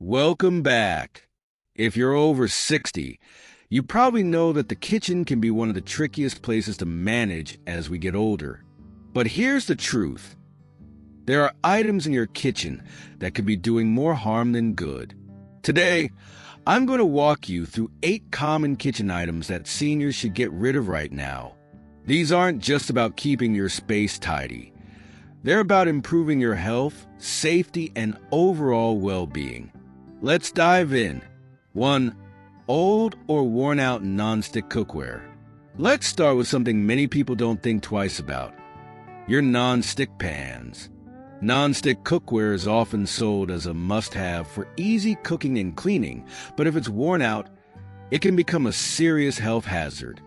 Welcome back. If you're over 60, you probably know that the kitchen can be one of the trickiest places to manage as we get older. But here's the truth. There are items in your kitchen that could be doing more harm than good. Today, I'm going to walk you through 8 common kitchen items that seniors should get rid of right now. These aren't just about keeping your space tidy. They're about improving your health, safety, and overall well-being. Let's dive in. 1. Old or worn-out nonstick cookware. Let's start with something many people don't think twice about. Your nonstick pans. Nonstick cookware is often sold as a must-have for easy cooking and cleaning, but if it's worn out, it can become a serious health hazard.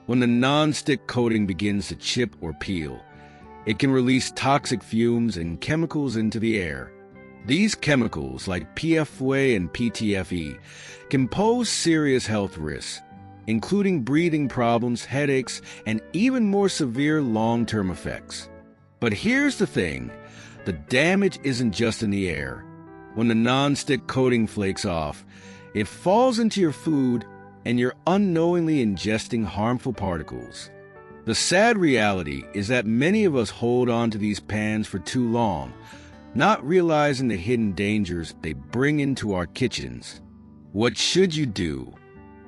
When the nonstick coating begins to chip or peel, it can release toxic fumes and chemicals into the air. These chemicals, like PFOA and PTFE, can pose serious health risks, including breathing problems, headaches, and even more severe long-term effects. But here's the thing. The damage isn't just in the air. When the nonstick coating flakes off, it falls into your food and you're unknowingly ingesting harmful particles. The sad reality is that many of us hold on to these pans for too long, not realizing the hidden dangers they bring into our kitchens. What should you do?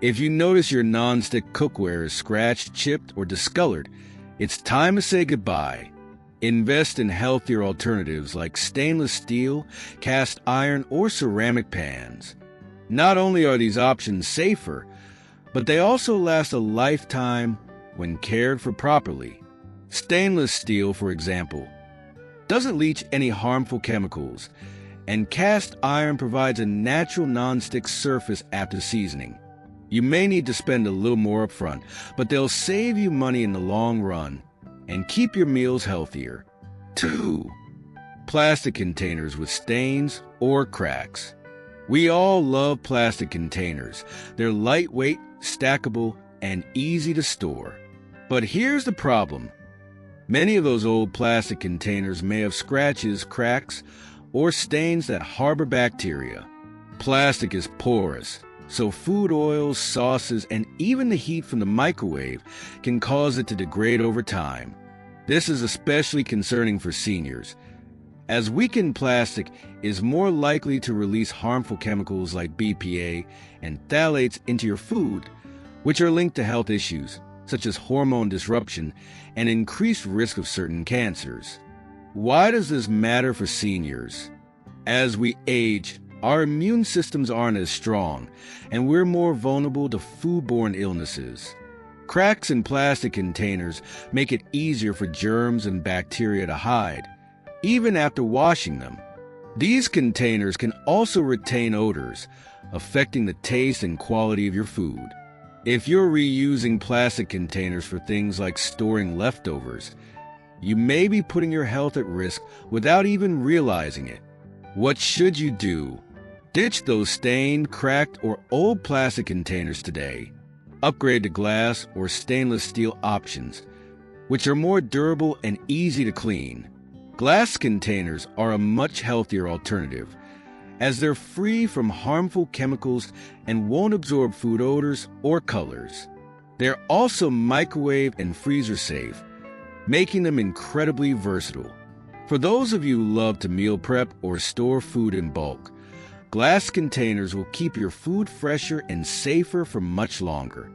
If you notice your nonstick cookware is scratched, chipped, or discolored, it's time to say goodbye. Invest in healthier alternatives like stainless steel, cast iron, or ceramic pans. Not only are these options safer, but they also last a lifetime when cared for properly. Stainless steel, for example, doesn't leach any harmful chemicals, and cast iron provides a natural nonstick surface after seasoning. You may need to spend a little more upfront, but they'll save you money in the long run and keep your meals healthier. 2. Plastic containers with stains or cracks. We all love plastic containers. They're lightweight, stackable, and easy to store. But here's the problem. Many of those old plastic containers may have scratches, cracks, or stains that harbor bacteria. Plastic is porous, so food oils, sauces, and even the heat from the microwave can cause it to degrade over time. This is especially concerning for seniors, as weakened plastic is more likely to release harmful chemicals like BPA and phthalates into your food, which are linked to health issues such as hormone disruption and increased risk of certain cancers. Why does this matter for seniors? As we age, our immune systems aren't as strong, and we're more vulnerable to foodborne illnesses. Cracks in plastic containers make it easier for germs and bacteria to hide, even after washing them. These containers can also retain odors, affecting the taste and quality of your food. If you're reusing plastic containers for things like storing leftovers, you may be putting your health at risk without even realizing it. What should you do? Ditch those stained, cracked, or old plastic containers today. Upgrade to glass or stainless steel options, which are more durable and easy to clean. Glass containers are a much healthier alternative, as they're free from harmful chemicals and won't absorb food odors or colors. They're also microwave and freezer safe, making them incredibly versatile. For those of you who love to meal prep or store food in bulk, glass containers will keep your food fresher and safer for much longer.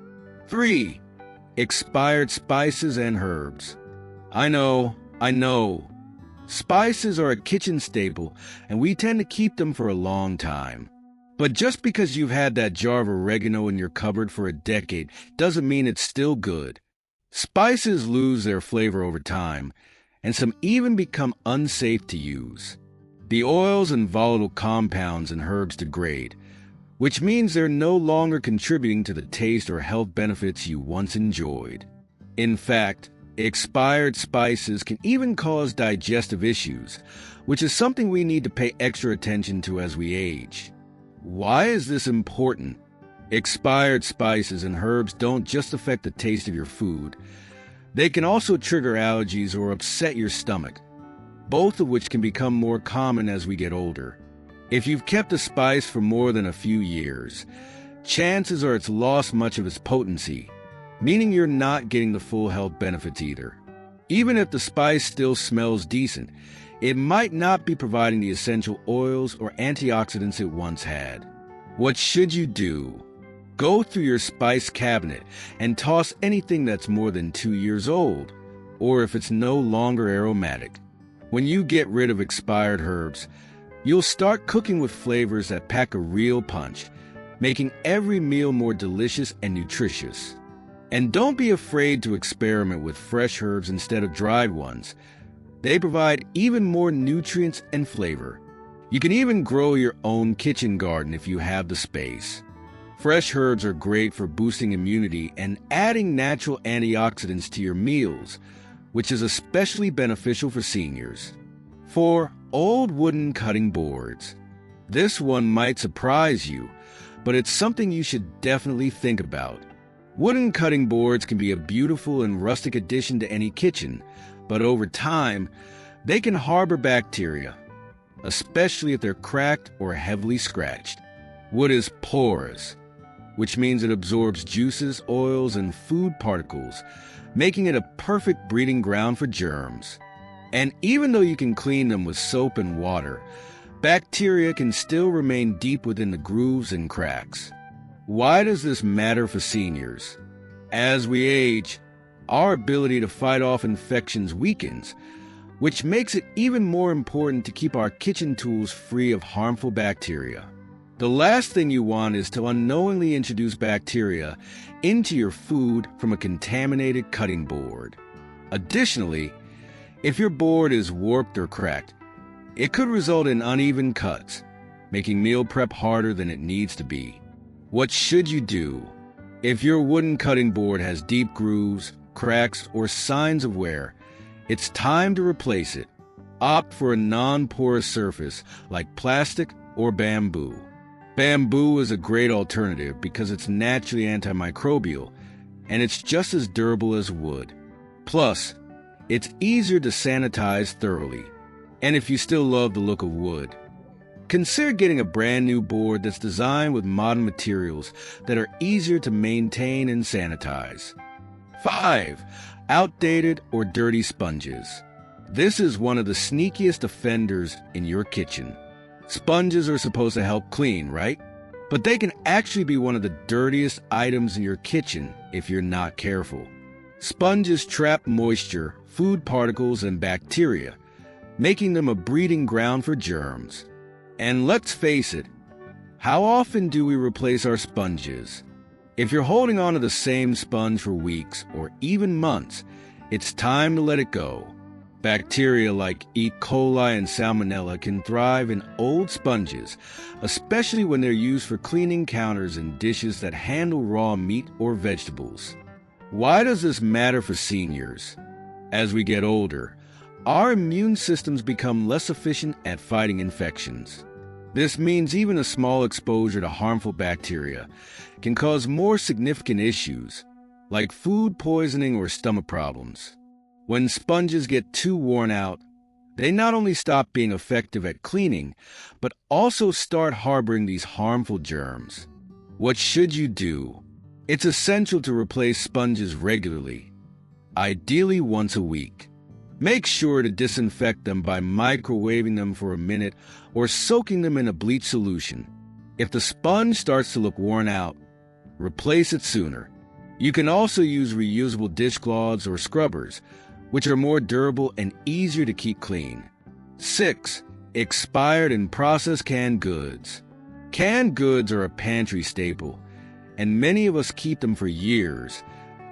3. Expired spices and herbs. I know. Spices are a kitchen staple, and we tend to keep them for a long time. But just because you've had that jar of oregano in your cupboard for a decade doesn't mean it's still good. Spices lose their flavor over time, and some even become unsafe to use. The oils and volatile compounds in herbs degrade, which means they're no longer contributing to the taste or health benefits you once enjoyed. In fact, expired spices can even cause digestive issues, which is something we need to pay extra attention to as we age. Why is this important? Expired spices and herbs don't just affect the taste of your food. They can also trigger allergies or upset your stomach, both of which can become more common as we get older. If you've kept a spice for more than a few years, chances are it's lost much of its potency, meaning you're not getting the full health benefits either. Even if the spice still smells decent, it might not be providing the essential oils or antioxidants it once had. What should you do? Go through your spice cabinet and toss anything that's more than 2 years old, or if it's no longer aromatic. When you get rid of expired herbs, you'll start cooking with flavors that pack a real punch, making every meal more delicious and nutritious. And don't be afraid to experiment with fresh herbs instead of dried ones. They provide even more nutrients and flavor. You can even grow your own kitchen garden if you have the space. Fresh herbs are great for boosting immunity and adding natural antioxidants to your meals, which is especially beneficial for seniors. 4. Old wooden cutting boards. This one might surprise you, but it's something you should definitely think about. Wooden cutting boards can be a beautiful and rustic addition to any kitchen, but over time, they can harbor bacteria, especially if they're cracked or heavily scratched. Wood is porous, which means it absorbs juices, oils, and food particles, making it a perfect breeding ground for germs. And even though you can clean them with soap and water, bacteria can still remain deep within the grooves and cracks. Why does this matter for seniors? As we age, our ability to fight off infections weakens, which makes it even more important to keep our kitchen tools free of harmful bacteria. The last thing you want is to unknowingly introduce bacteria into your food from a contaminated cutting board. Additionally, if your board is warped or cracked, it could result in uneven cuts, making meal prep harder than it needs to be. What should you do? If your wooden cutting board has deep grooves, cracks, or signs of wear, it's time to replace it. Opt for a non-porous surface like plastic or bamboo. Bamboo is a great alternative because it's naturally antimicrobial, and it's just as durable as wood. Plus, it's easier to sanitize thoroughly. And if you still love the look of wood, consider getting a brand new board that's designed with modern materials that are easier to maintain and sanitize. 5. Outdated or dirty sponges. This is one of the sneakiest offenders in your kitchen. Sponges are supposed to help clean, right? But they can actually be one of the dirtiest items in your kitchen if you're not careful. Sponges trap moisture, food particles, and bacteria, making them a breeding ground for germs. And let's face it, how often do we replace our sponges? If you're holding on to the same sponge for weeks or even months, it's time to let it go. Bacteria like E. coli and Salmonella can thrive in old sponges, especially when they're used for cleaning counters and dishes that handle raw meat or vegetables. Why does this matter for seniors? As we get older, our immune systems become less efficient at fighting infections. This means even a small exposure to harmful bacteria can cause more significant issues, like food poisoning or stomach problems. When sponges get too worn out, they not only stop being effective at cleaning, but also start harboring these harmful germs. What should you do? It's essential to replace sponges regularly, ideally once a week. Make sure to disinfect them by microwaving them for a minute or soaking them in a bleach solution. If the sponge starts to look worn out, replace it sooner. You can also use reusable dishcloths or scrubbers, which are more durable and easier to keep clean. 6. Expired and processed canned goods. Canned goods are a pantry staple, and many of us keep them for years,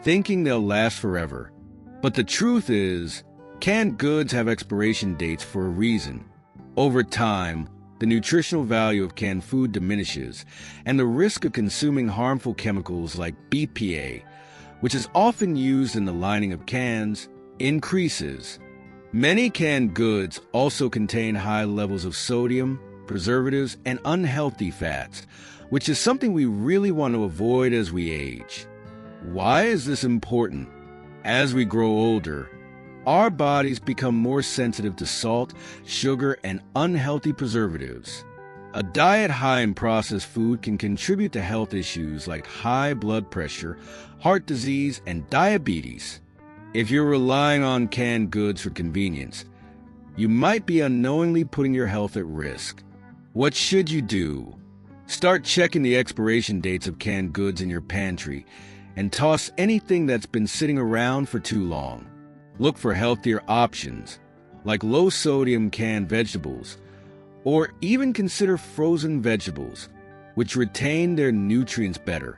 thinking they'll last forever. But the truth is, canned goods have expiration dates for a reason. Over time, the nutritional value of canned food diminishes, and the risk of consuming harmful chemicals like BPA, which is often used in the lining of cans, increases. Many canned goods also contain high levels of sodium, preservatives, and unhealthy fats, which is something we really want to avoid as we age. Why is this important? As we grow older, our bodies become more sensitive to salt, sugar, and unhealthy preservatives. A diet high in processed food can contribute to health issues like high blood pressure, heart disease, and diabetes. If you're relying on canned goods for convenience, you might be unknowingly putting your health at risk. What should you do? Start checking the expiration dates of canned goods in your pantry and toss anything that's been sitting around for too long. Look for healthier options, like low-sodium canned vegetables, or even consider frozen vegetables, which retain their nutrients better.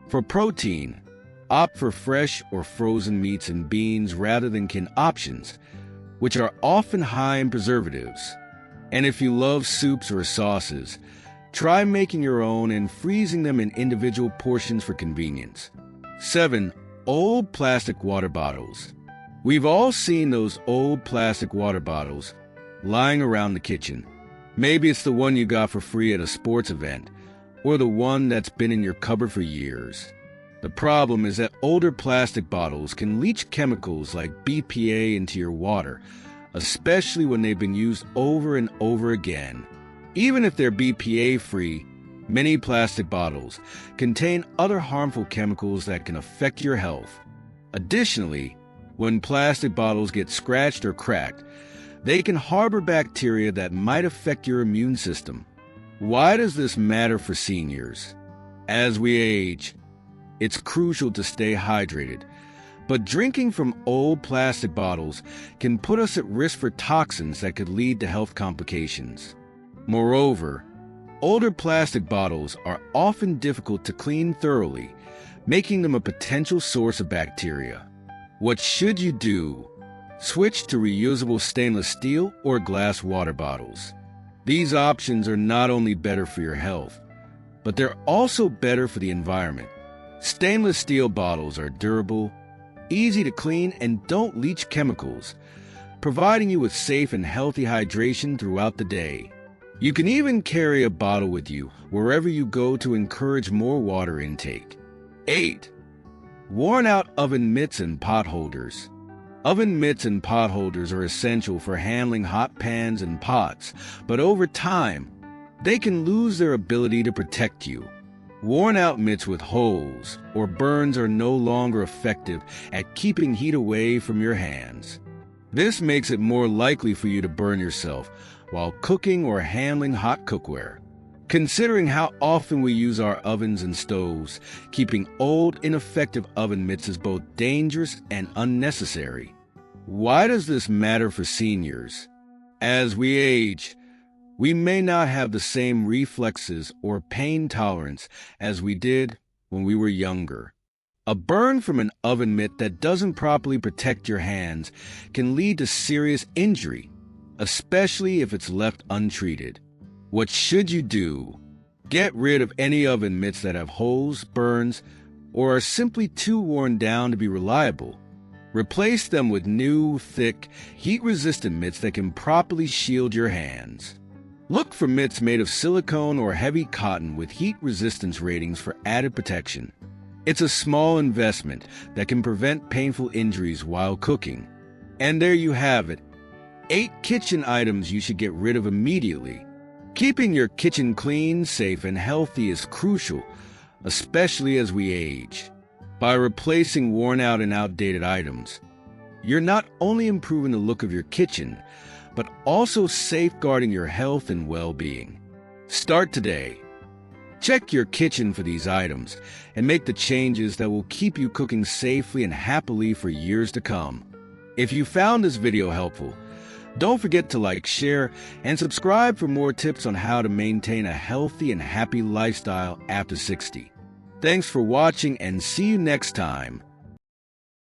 For protein, opt for fresh or frozen meats and beans rather than canned options, which are often high in preservatives. And if you love soups or sauces, try making your own and freezing them in individual portions for convenience. 7. Old plastic water bottles. We've all seen those old plastic water bottles lying around the kitchen. Maybe it's the one you got for free at a sports event, or the one that's been in your cupboard for years. The problem is that older plastic bottles can leach chemicals like BPA into your water, especially when they've been used over and over again. Even if they're BPA-free, many plastic bottles contain other harmful chemicals that can affect your health. Additionally, when plastic bottles get scratched or cracked, they can harbor bacteria that might affect your immune system. Why does this matter for seniors? As we age, it's crucial to stay hydrated, but drinking from old plastic bottles can put us at risk for toxins that could lead to health complications. Moreover, older plastic bottles are often difficult to clean thoroughly, making them a potential source of bacteria. What should you do? Switch to reusable stainless steel or glass water bottles. These options are not only better for your health, but they're also better for the environment. Stainless steel bottles are durable, easy to clean, and don't leach chemicals, providing you with safe and healthy hydration throughout the day. You can even carry a bottle with you wherever you go to encourage more water intake. 8. Worn-out oven mitts and pot holders. Oven mitts and pot holders are essential for handling hot pans and pots, but over time, they can lose their ability to protect you. Worn-out mitts with holes or burns are no longer effective at keeping heat away from your hands. This makes it more likely for you to burn yourself while cooking or handling hot cookware. Considering how often we use our ovens and stoves, keeping old, ineffective oven mitts is both dangerous and unnecessary. Why does this matter for seniors? As we age, we may not have the same reflexes or pain tolerance as we did when we were younger. A burn from an oven mitt that doesn't properly protect your hands can lead to serious injury, especially if it's left untreated. What should you do? Get rid of any oven mitts that have holes, burns, or are simply too worn down to be reliable. Replace them with new, thick, heat-resistant mitts that can properly shield your hands. Look for mitts made of silicone or heavy cotton with heat resistance ratings for added protection. It's a small investment that can prevent painful injuries while cooking. And there you have it. 8 kitchen items you should get rid of immediately. Keeping your kitchen clean, safe, and healthy is crucial, especially as we age. By replacing worn-out and outdated items, you're not only improving the look of your kitchen, but also safeguarding your health and well-being. Start today. Check your kitchen for these items and make the changes that will keep you cooking safely and happily for years to come. If you found this video helpful, don't forget to like, share, and subscribe for more tips on how to maintain a healthy and happy lifestyle after 60. Thanks for watching and see you next time.